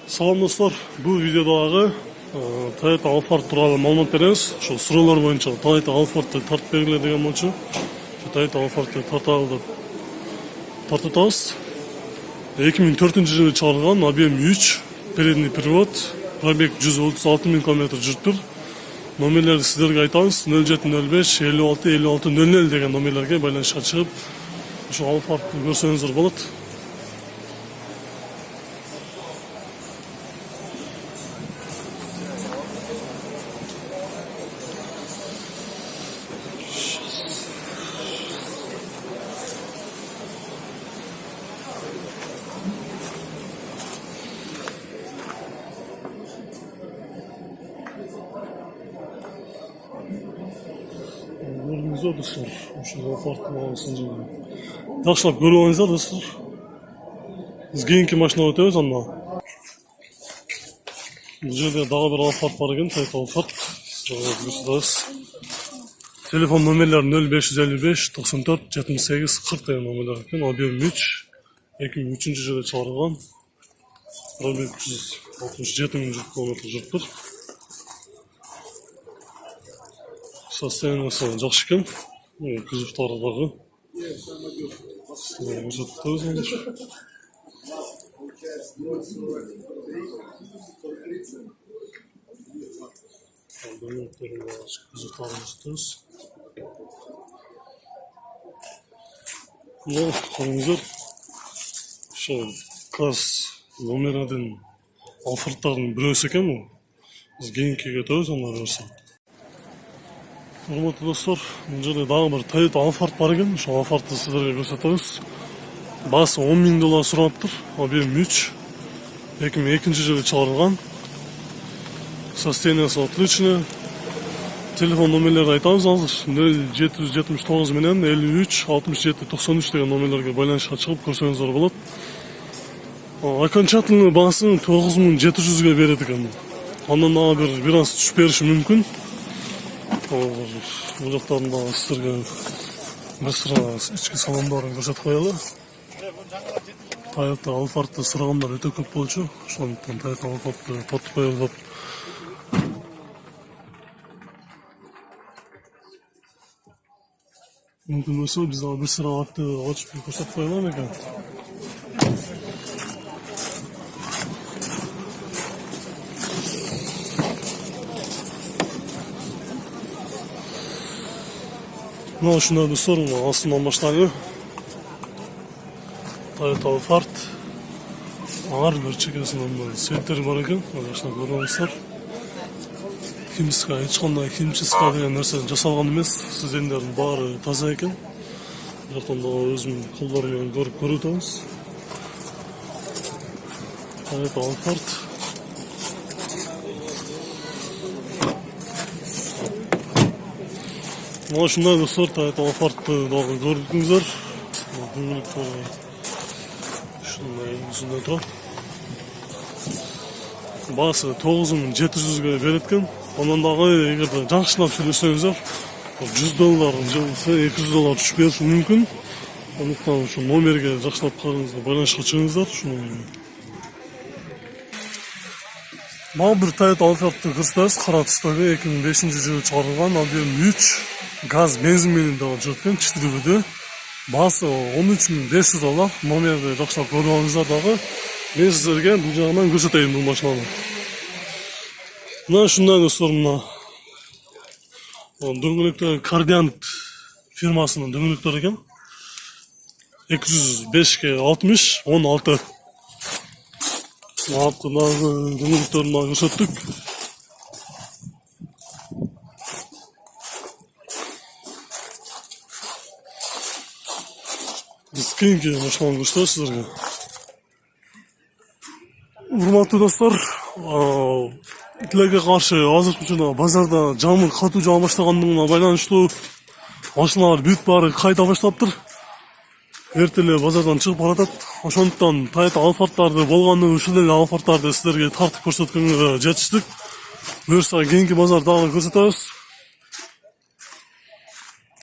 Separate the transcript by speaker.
Speaker 1: Салам достор, бұл видеодағы Toyota Alphard туралы маалымат береміз. Ошо суроолор боюнча Toyota Alphard'ты тартып бергиле деген болчу. Toyota Alphard'ты тартабыз деп тартып атабыз. 2004-жылы чыгарылган, объем 3, передний привод, пробег 136 000 км жүрүптүр. Номерлерди сиздерге айтабыз. 0705 56 56 00 деген номерлерге байланышка чыгып, ошо Alphard'ты көрсөңүздөр болот. Görüyorsunuz dostlar, ошол Alphard'тын абасын жакшылап көрүп алыңыздар достор. Биз кийинки машинага өтөбүз анда. Бул жерде дагы бир Alphard бар экен, Toyota Alphard. Телефон номерлери 0555 94 78 40 деген номерлер экен. Объем 3, 2003-жылы чыгарылган. Пробег 167 000 км жүрүптүр. Состояниясы жакшы экен. Кузовтары дагы. Караңыздар. Ошо класс номер 1 Alphard'тардын бирөөсү экен бул. Биз кийинкиге өтөбүз анда көрсөң. Урматтуу достор, бул жерде дагы бир Toyota Alphard бар экен. Ошо Alphard'ты сиздерге көрсөтөбүз. Баасы $10 000 сураптыр. Объем 3. 2002-жылы чыгарылган. Состояниясы отличный. Телефон номерлерди айтабыз азыр. 0779 менен 53 67 93 деген номерлерге байланышка чыгып көрсөңүздөр болот. Окончательный баасын 9700ге берет экен. Андан дагы бир аз түшүп бериши мүмкүн. Бул жактан дагы сиздерге бир sıra ички салондорун көрсөтүп коелу. Toyota Alphard'ты сурагандар өтө көп болчу. Ошондуктан Toyota Alphard'ты тартып коелу деп. Мүмкүн болсо биз дагы бир sıra атты ачып көрсөтүп коелу экен. Мына ушундай достор, астынан баштагы Toyota Alphard. Ар бир чекесинен светтери бар экен, жакшылап көрүп алыңыздар. Химчистка, эч кандай химчистка деген нерсе жасалган эмес. Сиздердин баары таза экен. Бул жактан дагы өзүмдүн колдорум менен көрүп атабыз. Toyota Alphard. Мына ушундай достор, Toyota Alphard'ты дагы көрдүңүздөр. Дөңгөлөктөрү ушундай үстүндө турат. Баасы 9700ге берет экен. Андан дагы эгерде жакшылап сүйлөсөңүздөр, $100 же болбосо $200 түшүп бериши мүмкүн. Андыктан ушу номерге жакшылап караңыздар, байланышка чыгыңыздар. Мына бир Toyota Alphard'ты көрсөтөбүз. Кара түстөгү 2005-жылы чыгарылган, объем 3. Газ, бензин менен дагы жүрөт экен, 4 Баасы $13 500. Номерди жакшылап көрүп алыңыздар дагы. Мен сиздерге бул жагынан көрсөтөйүн бул машинаны. Мына ушундай достор, мына дөңгөлөктөр Cardiant фирмасынын дөңгөлөктөрү экен. 205ке 60 16. Артқы дагы дөңгөлөктөрүн дагы көрсөттүк. Биз кийинки машинаны көрсөтөбүз сиздерге. Урматтуу достор, тилекке каршы азыркы учурда базарда жамыр катуу жаа баштагандыгына байланыштуу машиналар бүт баары кайта баштаптыр. Эрте эле базардан чыгып баратат. Ошондуктан Toyota Alphard'тарды болгону ушул эле Alphard'тарды сиздерге тартып көрсөткөнгө жетиштик. Буюрса кийинки базар дагы көрсөтөбүз.